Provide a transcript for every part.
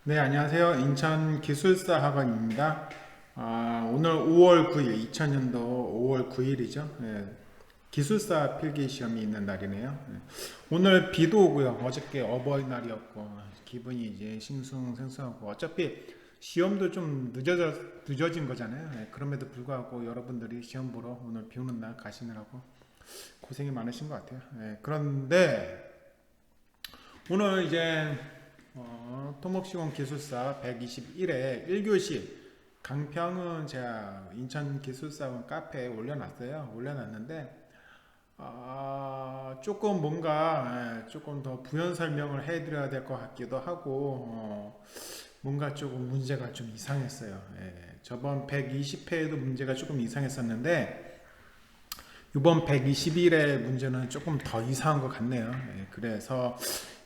네, 안녕하세요. 인천 기술사 학원입니다. 오늘 5월 9일, 2000년도 5월 9일이죠. 기술사 필기 시험이 있는 날이네요. 오늘 비도 오고요. 어저께 어버이날이었고, 기분이 이제 싱숭생숭하고, 어차피 시험도 좀 늦어진 거잖아요. 그럼에도 불구하고 여러분들이 시험 보러 오늘 비 오는 날 가시느라고 고생이 많으신 것 같아요. 그런데 오늘 이제 토목시공 기술사 121회 1교시 강평은 제가 인천 기술사원 카페에 올려놨는데 조금 뭔가 조금 더 부연 설명을 해드려야 될 것 같기도 하고 뭔가 조금 문제가 좀 이상했어요. 저번 120회에도 문제가 조금 이상했었는데 이번 121회 문제는 조금 더 이상한 것 같네요. 그래서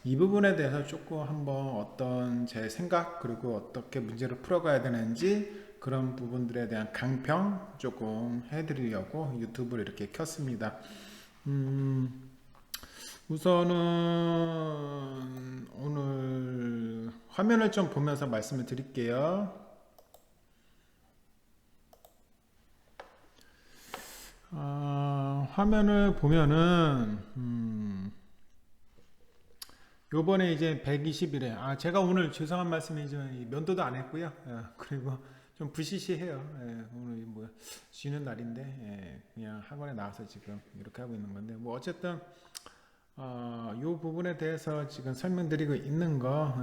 이 부분에 대해서 조금 한번 어떤 제 생각 그리고 어떻게 문제를 풀어가야 되는지 그런 부분들에 대한 강평 조금 해드리려고 유튜브를 이렇게 켰습니다. 음, 우선은 오늘 화면을 좀 보면서 말씀을 드릴게요. 화면을 보면은 요번에 이제 120일에 제가 오늘 죄송한 말씀이지만 면도도 안 했고요. 그리고 좀 부시시해요. 오늘 뭐 쉬는 날인데 그냥 학원에 나와서 지금 이렇게 하고 있는 건데 뭐 어쨌든 요 부분에 대해서 지금 설명드리고 있는 거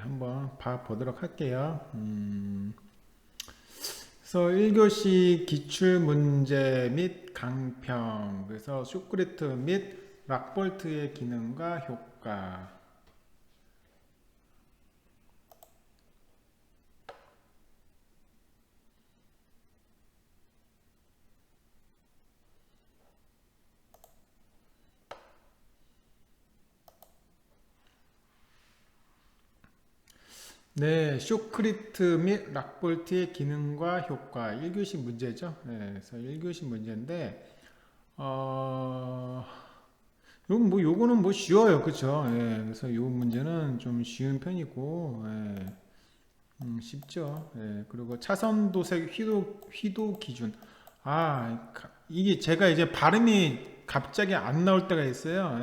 한번 봐 보도록 할게요. 그래서 1교시 기출문제 및 강평 그래서 쇼크리트 및 락볼트의 기능과 효과. 네, 쇼크리트 및 락볼트의 기능과 효과 1교시 문제죠. 그래서 1교시 문제인데 어, 요거는 뭐 쉬워요. 그쵸? 그래서 요 문제는 좀 쉬운 편이고 쉽죠. 그리고 차선 도색 휘도 기준. 이게 제가 이제 발음이 갑자기 안 나올 때가 있어요.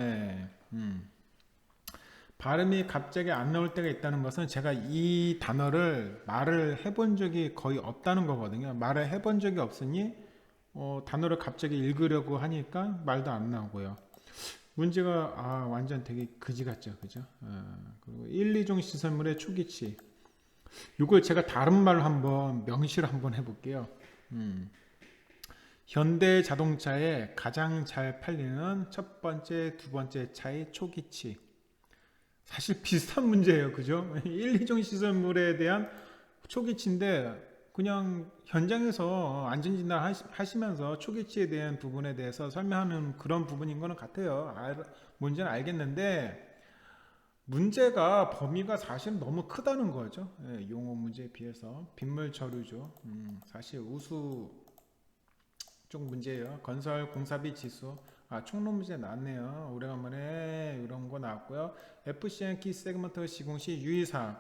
발음이 갑자기 안 나올 때가 있다는 것은 제가 이 단어를 말을 해본 적이 거의 없다는 거거든요. 말을 해본 적이 없으니 단어를 갑자기 읽으려고 하니까 말도 안 나오고요. 문제가 완전 되게 그지 같죠, 그죠? 그리고 1, 2종 시설물의 초기치. 이걸 제가 다른 말로 한번 명시를 한번 해볼게요. 현대 자동차에 가장 잘 팔리는 첫 번째, 두 번째 차의 초기치. 사실 비슷한 문제예요. 그죠? 1, 2종 시설물에 대한 초기치인데 그냥 현장에서 안전진단 하시면서 초기치에 대한 부분에 대해서 설명하는 그런 부분인 거는 같아요. 뭔지는 알겠는데 문제가 범위가 사실 너무 크다는 거죠. 용어 문제에 비해서 빗물 저류죠. 사실 우수 쪽 문제예요. 건설 공사비 지수. 총론 문제 나왔네요. 오래간만에 이런 거 나왔고요. FCN 키 세그먼트 시공시 유의사항.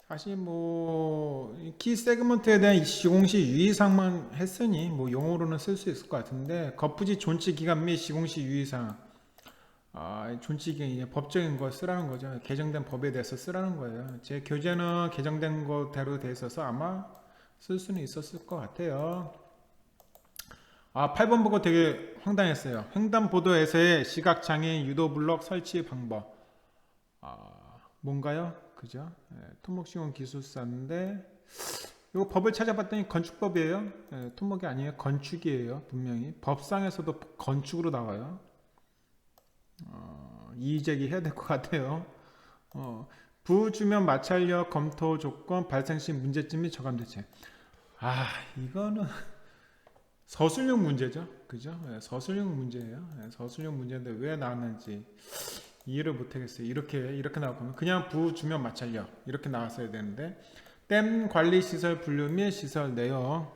사실 뭐 키 세그먼트에 대한 시공시 유의사항만 했으니 뭐 용어로는 쓸 수 있을 것 같은데 거푸지 존치 기간 및 시공시 유의사항. 존치 기간 법적인 거 쓰라는 거죠. 개정된 법에 대해서 쓰라는 거예요. 제 교재는 개정된 거대로 돼 있어서 아마 쓸 수는 있었을 것 같아요. 8번 보고 되게 황당했어요. 횡단보도에서의 시각장애인 유도블럭 설치 방법. 뭔가요? 그죠? 토목시공 기술사인데, 이거 법을 찾아봤더니 건축법이에요. 토목이 아니에요. 건축이에요. 분명히. 법상에서도 건축으로 나와요. 이의제기 해야 될 것 같아요. 부주면 마찰력 검토 조건 발생 시 문제점이 저감 대책. 이거는 서술형 문제죠. 그죠? 서술형 문제예요. 서술형 문제인데 왜 나왔는지 이해를 못하겠어요. 이렇게 나올 거면 그냥 부주면 마찰력 이렇게 나왔어야 되는데 댐 관리 시설 분류 및 시설 내용.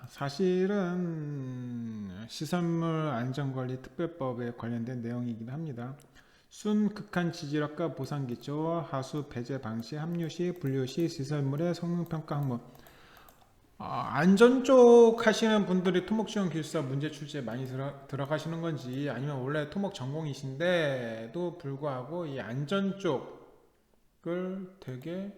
사실은 시설물 안전관리 특별법에 관련된 내용이긴 합니다. 순극한 지질학과 보상기초, 하수 배제 방시, 합류시, 분류시, 시설물의 성능평가 항목. 안전 쪽 하시는 분들이 토목시험 기술사 문제 출제에 많이 들어가시는 건지, 아니면 원래 토목 전공이신데도 불구하고 이 안전 쪽을 되게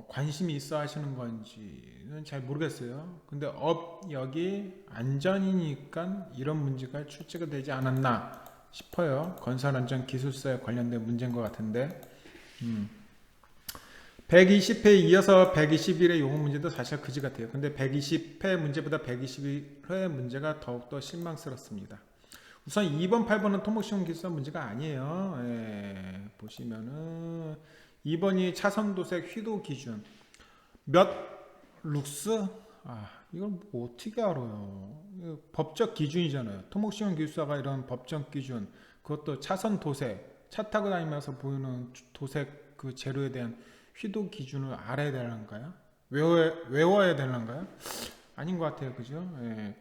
관심이 있어 하시는 건지는 잘 모르겠어요. 근데 업력이 안전이니까 이런 문제가 출제가 되지 않았나 싶어요. 건설안전 기술사에 관련된 문제인 것 같은데. 120회 이어서 121회 용어 문제도 사실 그지 같아요. 근데 120회 문제보다 121회 문제가 더욱더 실망스럽습니다. 우선 2번, 8번은 토목시험 기술사 문제가 아니에요. 보시면은 2번이 차선도색 휘도 기준 몇 룩스? 이걸 뭐 어떻게 알아요? 이거 법적 기준이잖아요. 토목시험 기술사가 이런 법적 기준, 그것도 차선 도색, 차 타고 다니면서 보이는 도색 그 재료에 대한 휘도 기준을 알아야 되는가요? 외워야 되는가요? 아닌 것 같아요. 그죠?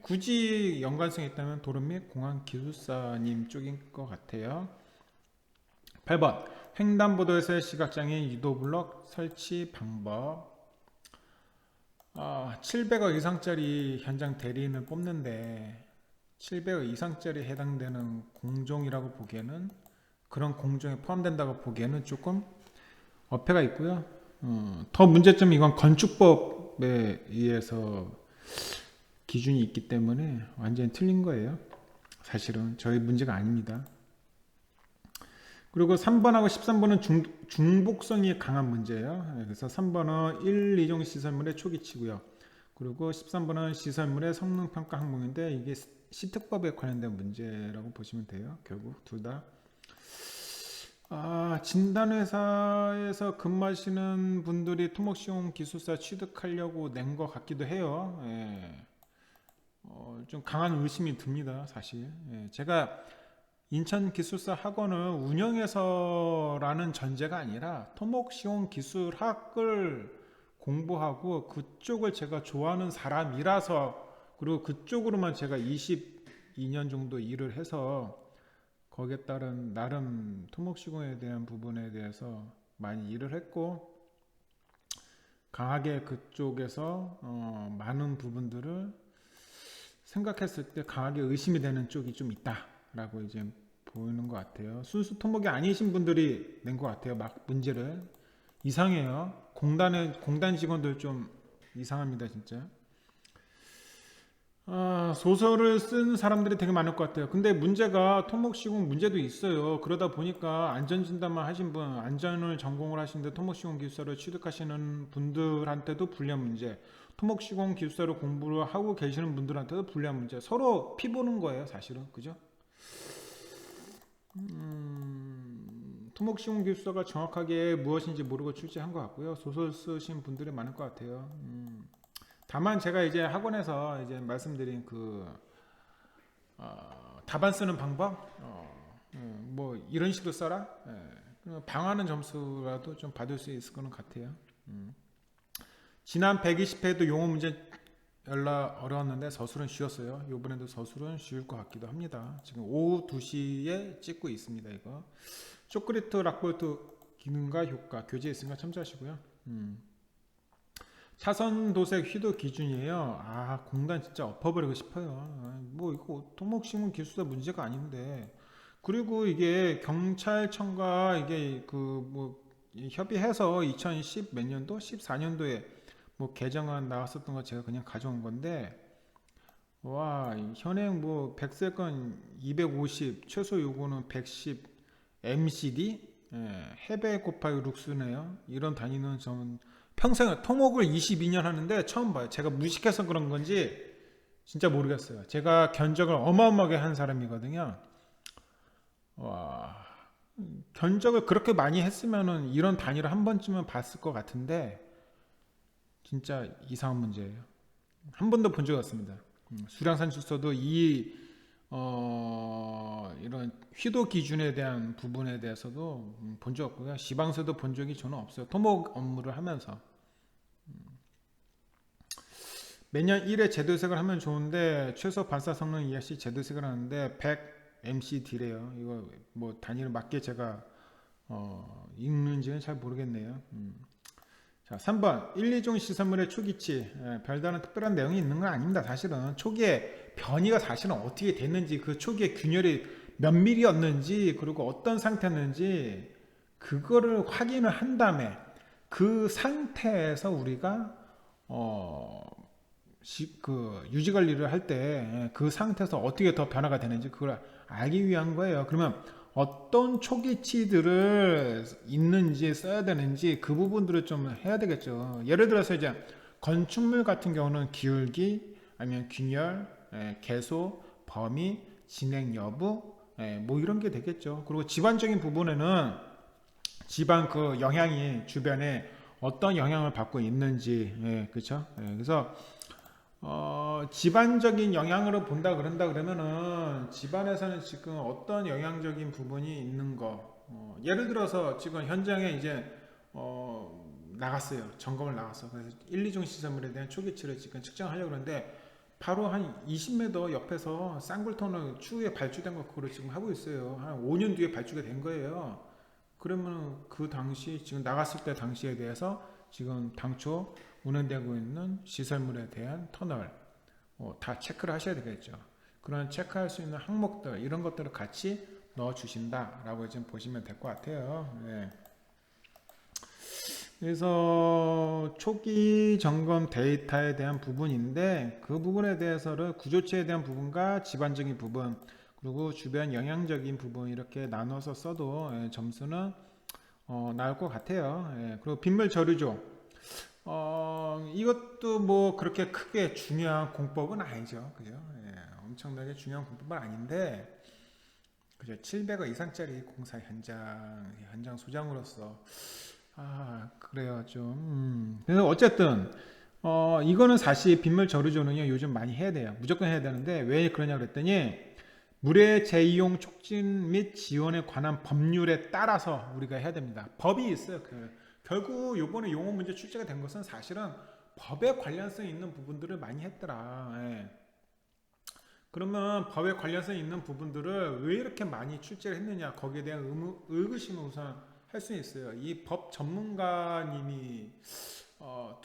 굳이 연관성이 있다면 도로 및 공항 기술사님 쪽인 것 같아요. 8번 횡단보도에서의 시각장애인 유도블럭 설치 방법. 700억 이상짜리 현장 대리인을 뽑는데 700억 이상짜리 해당되는 공종이라고 보기에는, 그런 공종에 포함된다고 보기에는 조금 어폐가 있고요. 더 문제점이 이건 건축법에 의해서 기준이 있기 때문에 완전히 틀린 거예요. 사실은 저희 문제가 아닙니다. 그리고 3번하고 13번은 중복성이 강한 문제예요. 그래서 3번은 1, 2종 시설물의 초기치고요. 그리고 13번은 시설물의 성능평가 항목인데 이게 시특법에 관련된 문제라고 보시면 돼요. 결국 둘 다. 진단회사에서 근무하시는 분들이 토목시공 기술사 취득하려고 낸 것 같기도 해요. 좀 강한 의심이 듭니다, 사실. 제가 인천기술사 학원을 운영해서라는 전제가 아니라 토목시공 기술학을 공부하고 그쪽을 제가 좋아하는 사람이라서, 그리고 그쪽으로만 제가 22년 정도 일을 해서 거기에 따른 나름 토목시공에 대한 부분에 대해서 많이 일을 했고, 강하게 그쪽에서 많은 부분들을 생각했을 때 강하게 의심이 되는 쪽이 좀 있다라고 이제 보이는 것 같아요. 순수 토목이 아니신 분들이 낸 것 같아요. 막 문제를. 이상해요. 공단 직원들 좀 이상합니다, 진짜. 소설을 쓴 사람들이 되게 많을 것 같아요. 근데 문제가 토목시공 문제도 있어요. 그러다 보니까 안전진단만 하신 분, 안전을 전공을 하시는데 토목시공 기술사를 취득하시는 분들한테도 불리한 문제, 토목시공 기술사로 공부를 하고 계시는 분들한테도 불리한 문제, 서로 피보는 거예요, 사실은. 그죠? 토목시공 기술사가 정확하게 무엇인지 모르고 출제한 것 같고요. 소설 쓰신 분들이 많을 것 같아요. 다만 제가 이제 학원에서 이제 말씀드린 그 답안 쓰는 방법, 뭐 이런 식으로 써라, 방어하는 점수라도 좀 받을 수 있을 거는 같아요. 지난 120회도 용어 문제 연락 어려웠는데 서술은 쉬웠어요. 이번에도 서술은 쉬울 것 같기도 합니다. 지금 오후 2시에 찍고 있습니다. 이거 초콜릿 락볼트 기능과 효과 교재에 있으니까 참조하시고요. 차선 도색 휘도 기준이에요. 공단 진짜 엎어버리고 싶어요. 뭐 이거 토목시공 기술사 문제가 아닌데. 그리고 이게 경찰청과 이게 그 뭐 협의해서 2010 몇 년도 14년도에 뭐 개정안 나왔었던 거 제가 그냥 가져온 건데, 현행 뭐 100세건 250, 최소 요구는 110 MCD, 해배 곱하기 룩스네요. 이런 단위는 저는 평생 토목을 22년 하는데 처음 봐요. 제가 무식해서 그런 건지 진짜 모르겠어요. 제가 견적을 어마어마하게 한 사람이거든요. 견적을 그렇게 많이 했으면은 이런 단위를 한 번쯤은 봤을 것 같은데 진짜 이상한 문제예요. 한 번도 본 적 없습니다. 수량산 출서도 이런 휘도 기준에 대한 부분에 대해서도 본 적 없고요. 시방서도 본 적이 저는 없어요. 토목 업무를 하면서. 매년 1회 제도색을 하면 좋은데 최소 발사 성능 이하시 제도색을 하는데 100 MCD래요. 이거 뭐 단위를 맞게 제가 읽는지는 잘 모르겠네요. 자, 3번 1, 2종 시설물의 초기치. 별다른 특별한 내용이 있는 건 아닙니다. 사실은 초기에 변이가 사실은 어떻게 됐는지, 그 초기에 균열이 몇 밀리였는지, 그리고 어떤 상태였는지 그거를 확인을 한 다음에 그 상태에서 우리가 그 유지 관리를 할 때 그 상태에서 어떻게 더 변화가 되는지 그걸 알기 위한 거예요. 그러면 어떤 초기치들을 있는지 써야 되는지 그 부분들을 좀 해야 되겠죠. 예를 들어서 이제 건축물 같은 경우는 기울기, 아니면 균열, 개소, 범위, 진행 여부, 뭐 이런 게 되겠죠. 그리고 집안적인 부분에는 집안 그 영향이 주변에 어떤 영향을 받고 있는지, 그렇죠. 그래서 집안적인 영향으로 본다 그런다 그러면은 집안에서는 지금 어떤 영향적인 부분이 있는 거, 예를 들어서 지금 현장에 이제 나갔어요. 점검을 나갔어. 그래서 1, 2종 시설물에 대한 초기치를 지금 측정하려고 그러는데 바로 한 20m 옆에서 쌍불톤을 추후에 발주된 거 그거를 지금 하고 있어요. 한 5년 뒤에 발주가 된 거예요. 그러면 그 당시 지금 나갔을 때 당시에 대해서 지금 당초 운행되고 있는 시설물에 대한 터널 다 체크를 하셔야 되겠죠. 그런 체크할 수 있는 항목들 이런 것들을 같이 넣어 주신다라고 지금 보시면 될 것 같아요. 네. 그래서 초기 점검 데이터에 대한 부분인데 그 부분에 대해서는 구조체에 대한 부분과 집안적인 부분 그리고 주변 영향적인 부분 이렇게 나눠서 써도 점수는 나올 것 같아요. 그리고 빗물 저류조 이것도 뭐 그렇게 크게 중요한 공법은 아니죠. 그죠? 엄청나게 중요한 공법은 아닌데 그죠? 700억 이상짜리 공사 현장 소장으로서 그래요 좀. 그래서 어쨌든 이거는 사실 빗물 저류조는요 요즘 많이 해야 돼요. 무조건 해야 되는데 왜 그러냐 그랬더니 물의 재이용 촉진 및 지원에 관한 법률에 따라서 우리가 해야 됩니다. 법이 있어요. 결국 요번에 용어 문제 출제가 된 것은 사실은 법에 관련성 있는 부분들을 많이 했더라. 그러면 법에 관련성 있는 부분들을 왜 이렇게 많이 출제를 했느냐 거기에 대한 의구심을 우선 할 수 있어요. 이 법 전문가님이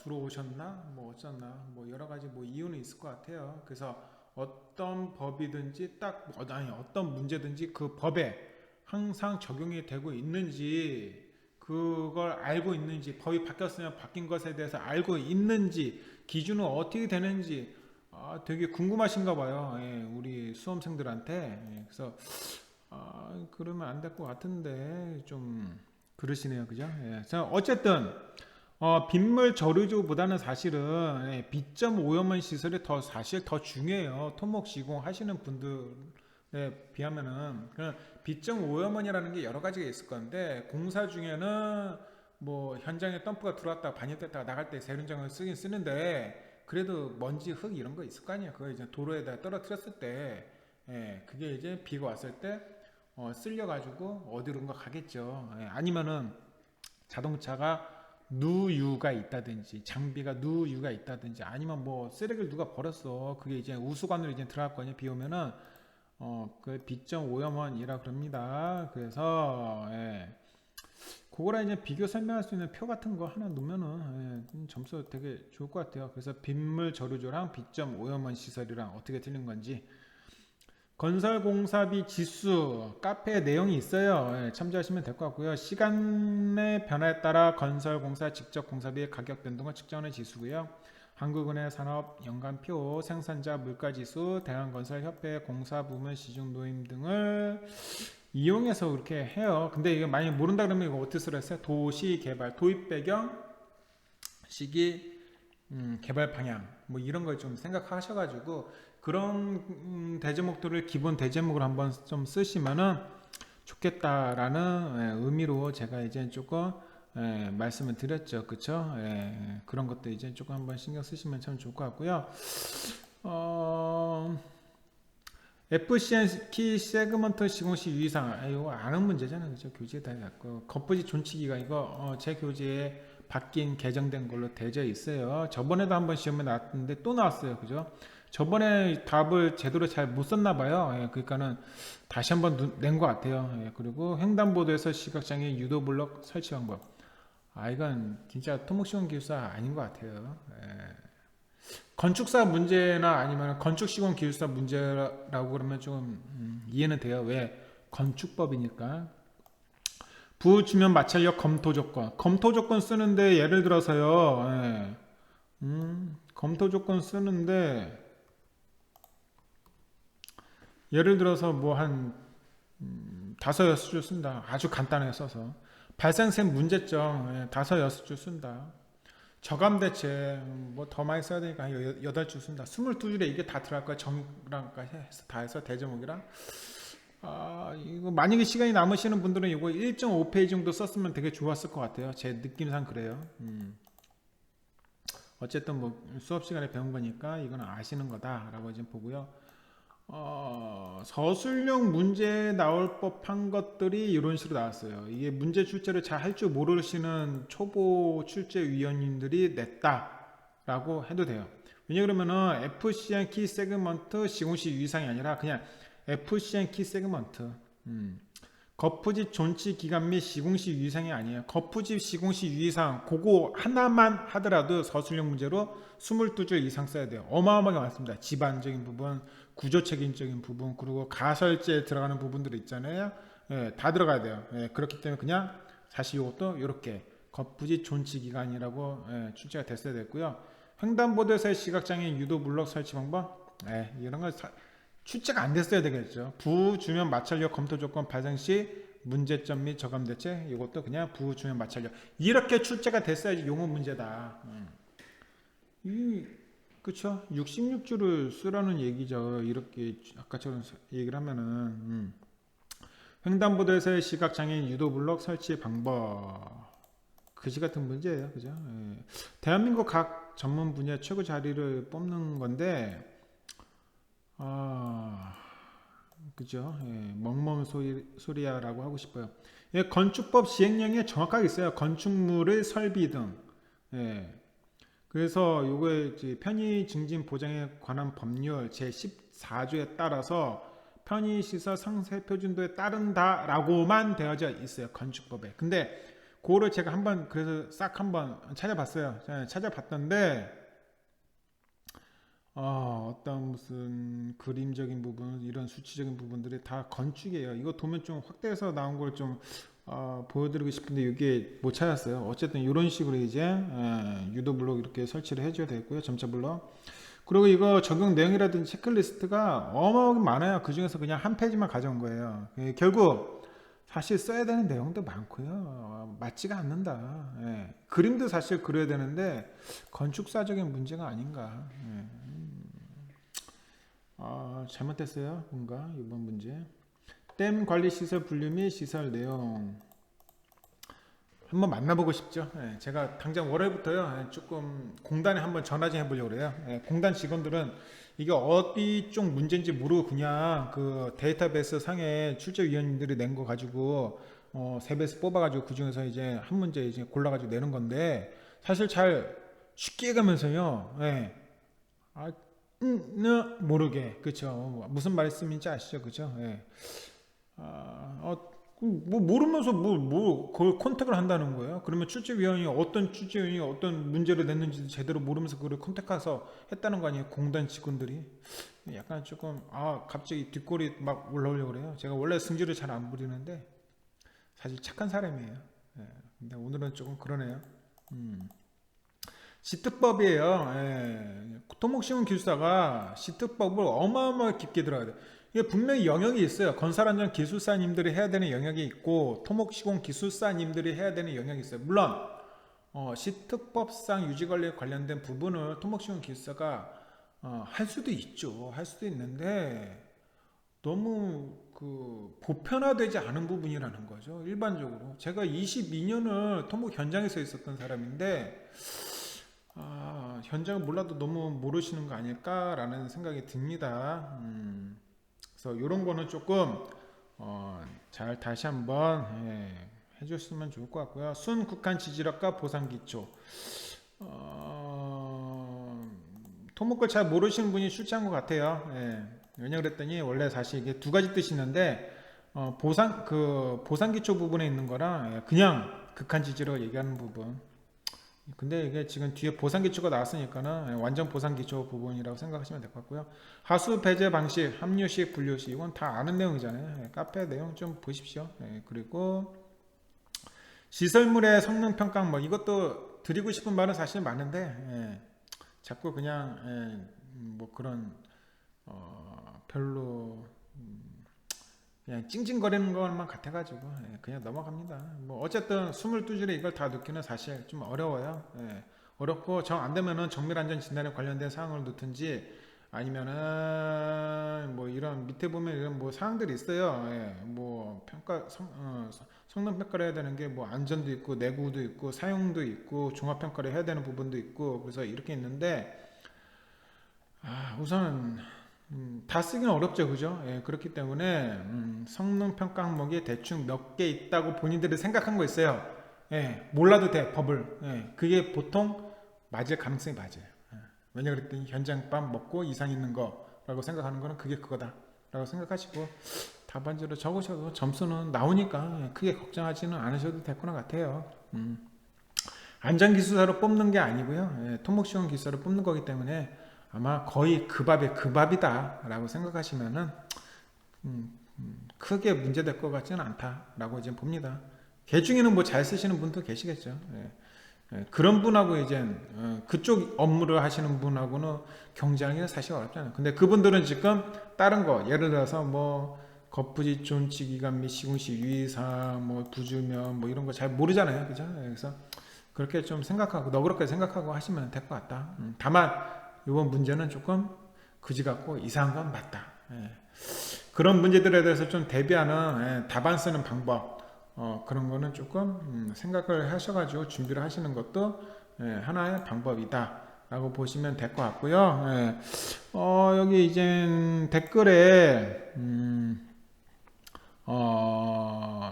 들어오셨나 뭐 어쩌나 뭐 여러 가지 뭐 이유는 있을 것 같아요. 그래서 어떤 법이든지 어떤 문제든지 그 법에 항상 적용이 되고 있는지 그걸 알고 있는지 법이 바뀌었으면 바뀐 것에 대해서 알고 있는지 기준은 어떻게 되는지 되게 궁금하신가 봐요. 우리 수험생들한테. 그래서 그러면 안 될 것 같은데 좀 그러시네요. 그죠? 어쨌든 빗물 저류조보다는 사실은 B.5염원 시설이 사실 더 중요해요. 토목 시공 하시는 분들에 비하면은 B.5염원이라는 게 여러 가지가 있을 건데 공사 중에는 뭐 현장에 덤프가 들어왔다가 반입됐다가 나갈 때 세륜장을 쓰긴 쓰는데 그래도 먼지 흙 이런 거 있을 거 아니에요. 그거 이제 도로에다 떨어뜨렸을 때 그게 이제 비가 왔을 때 쓸려가지고 어디론가 가겠죠. 아니면은 자동차가 누유가 있다든지 장비가 누유가 있다든지 아니면 뭐 쓰레기를 누가 버렸어. 그게 이제 우수관으로 이제 들어갈 거냐 비 오면은 그 B.5염원이라 그럽니다. 그래서 그거랑 이제 비교 설명할 수 있는 표 같은 거 하나 놓으면은 점수 되게 좋을 것 같아요. 그래서 빗물 저류조랑 B.5염원 시설이랑 어떻게 틀린 건지 건설공사비 지수 카페에 내용이 있어요. 참조하시면 될 것 같고요. 시간의 변화에 따라 건설공사 직접 공사비의 가격 변동을 측정하는 지수고요. 한국은행 산업 연간표, 생산자 물가지수, 대한건설협회 공사부문 시중노임 등을 이용해서 그렇게 해요. 근데 이거 만약 모른다 그러면 이거 어떻게 쓰라 했어요? 도시개발, 도입 배경, 시기, 개발 방향 뭐 이런 걸 좀 생각하셔가지고 그런 대제목들을 기본 대제목으로 한번 좀 쓰시면은 좋겠다라는 의미로 제가 이제 조금 말씀을 드렸죠. 그쵸? 그런 것도 이제 조금 한번 신경 쓰시면 참 좋을 것 같고요. FC 키 세그먼트 시공시 유의사항 이거 아는 문제잖아요. 그죠? 교재에 다 갖고 겉보지 존치기가 이거 제 교재에 바뀐 개정된 걸로 되어 있어요. 저번에도 한번 시험에 나왔는데 또 나왔어요. 그죠? 저번에 답을 제대로 잘 못 썼나 봐요. 예, 그러니까는 다시 한번 낸 것 같아요. 예, 그리고 횡단보도에서 시각장애인 유도 블록 설치 방법. 아, 이건 진짜 토목시공 기술사 아닌 것 같아요. 예. 건축사 문제나 아니면 건축시공 기술사 문제라고 그러면 좀 이해는 돼요. 왜? 건축법이니까. 부주면 마찰력 검토 조건. 검토 조건 쓰는데 예를 들어서요. 예. 검토 조건 쓰는데 예를 들어서 뭐 한 다섯 여섯 줄 쓴다. 아주 간단하게 써서 발생된 문제점 다섯 여섯 줄 쓴다. 저감 대책 뭐 더 많이 써야 되니까 한 여덟 줄 쓴다. 22줄에 이게 다 들어갈 거야. 정의랑까지 해서 다 해서 대제목이랑. 아, 이거 만약에 시간이 남으시는 분들은 이거 1.5페이지 정도 썼으면 되게 좋았을 것 같아요. 제 느낌상 그래요. 어쨌든 뭐 수업 시간에 배운 거니까 이건 아시는 거다라고 지금 보고요. 서술형 문제 나올 법한 것들이 이런 식으로 나왔어요. 이게 문제 출제를 잘 할 줄 모르시는 초보 출제위원님들이 냈다라고 해도 돼요. 왜냐 그러면은 FCN 키 세그먼트 시공시 유의사항이 아니라 그냥 FCN 키 세그먼트 거푸집 존치 기간 및 시공시 유의사항이 아니에요. 거푸집 시공시 유의사항 그거 하나만 하더라도 서술형 문제로 22줄 이상 써야 돼요. 어마어마하게 많습니다. 집안적인 부분, 구조책임적인 부분, 그리고 가설제에 들어가는 부분들 있잖아요. 예, 다 들어가야 돼요. 예, 그렇기 때문에 그냥 사실 이것도 이렇게 거푸집 존치 기간이라고 출제가 됐어야 됐고요. 횡단보도에서의 시각장애인 유도 블록 설치 방법 이런 거 출제가 안 됐어야 되겠죠. 부주면 마찰력 검토 조건 발생 시 문제점 및 저감 대책 이것도 그냥 부주면 마찰력 이렇게 출제가 됐어야지 용어 문제다. 그쵸? 66줄을 쓰라는 얘기죠. 이렇게 아까처럼 얘기를 하면은 횡단보도에서의 시각장애인 유도 블록 설치 방법 그지 같은 문제예요. 그죠? 예. 대한민국 각 전문 분야 최고 자리를 뽑는 건데 그죠? 예, 멍멍 소리야라고 하고 싶어요. 예, 건축법 시행령에 정확하게 있어요. 건축물의 설비 등. 예, 그래서 요거에 이제 편의 증진 보장에 관한 법률 제 14조에 따라서 편의 시설 상세 표준도에 따른다라고만 되어져 있어요. 건축법에. 근데 그거를 제가 한번 그래서 싹 한번 찾아봤어요. 찾아봤던데 어떤 무슨 그림적인 부분, 이런 수치적인 부분들이 다 건축이에요. 이거 도면 좀 확대해서 나온 걸 좀 보여드리고 싶은데 이게 못 찾았어요. 어쨌든 이런 식으로 이제 유도 블록 이렇게 설치를 해줘야 되고요. 점자 블록. 그리고 이거 적용 내용이라든지 체크리스트가 어마어마하게 많아요. 그 중에서 그냥 한 페이지만 가져온 거예요. 결국 사실 써야 되는 내용도 많고요. 맞지가 않는다. 그림도 사실 그려야 되는데 건축사적인 문제가 아닌가. 잘못됐어요. 뭔가 이번 문제. 댐 관리 시설 분류 및 시설 내용 한번 만나보고 싶죠. 제가 당장 월요일부터요. 조금 공단에 한번 전화 좀 해보려고 그래요. 공단 직원들은 이게 어디 쪽 문제인지 모르고 그냥 그 데이터베이스 상에 출제위원님들이 낸 거 가지고 세배수 뽑아가지고 그 중에서 이제 한 문제 이제 골라가지고 내는 건데 사실 잘 쉽게 해가면서요. 모르게 그쵸. 무슨 말씀인지 아시죠, 그죠? 뭐 모르면서 그걸 컨택을 한다는 거예요. 그러면 출제위원이 어떤 출제위원이 어떤 문제를 냈는지 제대로 모르면서 그걸 컨택해서 했다는 거 아니에요? 공단 직원들이 약간 조금 갑자기 뒷골이 막 올라오려고 그래요. 제가 원래 승질을 잘 안 부리는데 사실 착한 사람이에요. 근데 오늘은 조금 그러네요. 시특법이에요. 토목시공 기술사가 시특법을 어마어마하게 깊게 들어가야 돼요. 이게 분명히 영역이 있어요. 건설안전 기술사님들이 해야 되는 영역이 있고 토목시공 기술사님들이 해야 되는 영역이 있어요. 물론 시특법상 유지관리에 관련된 부분을 토목시공 기술사가 할 수도 있죠. 할 수도 있는데 너무 보편화되지 않은 부분이라는 거죠. 일반적으로 제가 22년을 토목 현장에서 있었던 사람인데 현장을 몰라도 너무 모르시는 거 아닐까라는 생각이 듭니다. 그래서 이런 거는 조금 잘 다시 한번 해줬으면 좋을 것 같고요. 순국한 지질학과 보상 기초. 토목을 잘 모르시는 분이 출제한 것 같아요. 예. 왜냐 그랬더니 원래 사실 이게 두 가지 뜻이 있는데 보상기초 부분에 있는 거랑 그냥 극한지지로 얘기하는 부분. 근데 이게 지금 뒤에 보상기초가 나왔으니까는 완전 보상기초 부분이라고 생각하시면 될 것 같고요. 하수 배제 방식, 함유식, 분류식 이건 다 아는 내용이잖아요. 카페 내용 좀 보십시오. 그리고 시설물의 성능 평가 뭐 이것도 드리고 싶은 말은 사실 많은데 자꾸 그냥 뭐 그런 별로 그냥 찡찡거리는 것만 같아가지고 그냥 넘어갑니다. 뭐 어쨌든 22줄에 이걸 다 넣기는 사실 좀 어려워요. 어렵고 정 안 되면은 정밀안전 진단에 관련된 사항을 넣든지 아니면은 뭐 이런 밑에 보면 이런 뭐 사항들이 있어요. 뭐 성능 평가를 해야 되는 게 뭐 안전도 있고 내구도 있고 사용도 있고 종합 평가를 해야 되는 부분도 있고 그래서 이렇게 있는데 우선 다 쓰기는 어렵죠, 그죠? 그렇기 때문에 성능 평가 항목이 대충 몇 개 있다고 본인들이 생각한 거 있어요. 몰라도 돼, 법을. 그게 보통 맞을 가능성이 맞아요. 왜냐 그랬더니 현장밥 먹고 이상 있는 거라고 생각하는 거는 그게 그거다라고 생각하시고 답안지로 적으셔도 점수는 나오니까 크게 걱정하지는 않으셔도 될 것 같아요. 안전기술사로 뽑는 게 아니고요. 토목시공 기술사로 뽑는 거기 때문에 아마 거의 그 밥에 그 밥이다 라고 생각하시면은 크게 문제될 것 같지는 않다라고 이제 봅니다. 개 중에는 뭐 잘 쓰시는 분도 계시겠죠. 그런 분하고 이제 그쪽 업무를 하시는 분하고는 경쟁이 사실 어렵잖아요. 근데 그분들은 지금 다른 거 예를 들어서 뭐 거푸집 존치 기간 및 시공시 유의사 뭐 부주면 뭐 이런 거 잘 모르잖아요. 그죠? 그래서 그렇게 좀 생각하고 너그럽게 생각하고 하시면 될 것 같다. 다만 이번 문제는 조금 그지 같고 이상한 건 맞다. 그런 문제들에 대해서 좀 대비하는 답안 쓰는 방법 그런 거는 조금 생각을 하셔가지고 준비를 하시는 것도 하나의 방법이다 라고 보시면 될 것 같고요. 여기 이제 댓글에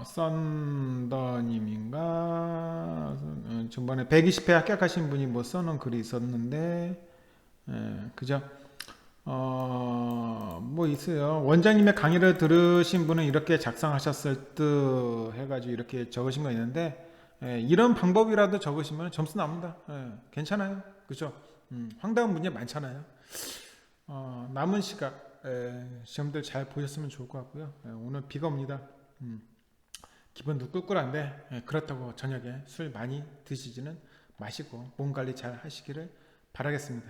썬더님인가 전번에 120회 합격하신 분이 뭐 써놓은 글이 있었는데 그죠? 뭐 있어요. 원장님의 강의를 들으신 분은 이렇게 작성하셨을 듯 해가지고 이렇게 적으신 거 있는데 이런 방법이라도 적으시면 점수 납니다. 괜찮아요. 그죠? 황당한 문제 많잖아요. 남은 시각 시험들 잘 보셨으면 좋을 것 같고요. 오늘 비가 옵니다. 기분도 꿀꿀한데 그렇다고 저녁에 술 많이 드시지는 마시고 몸 관리 잘 하시기를 바라겠습니다.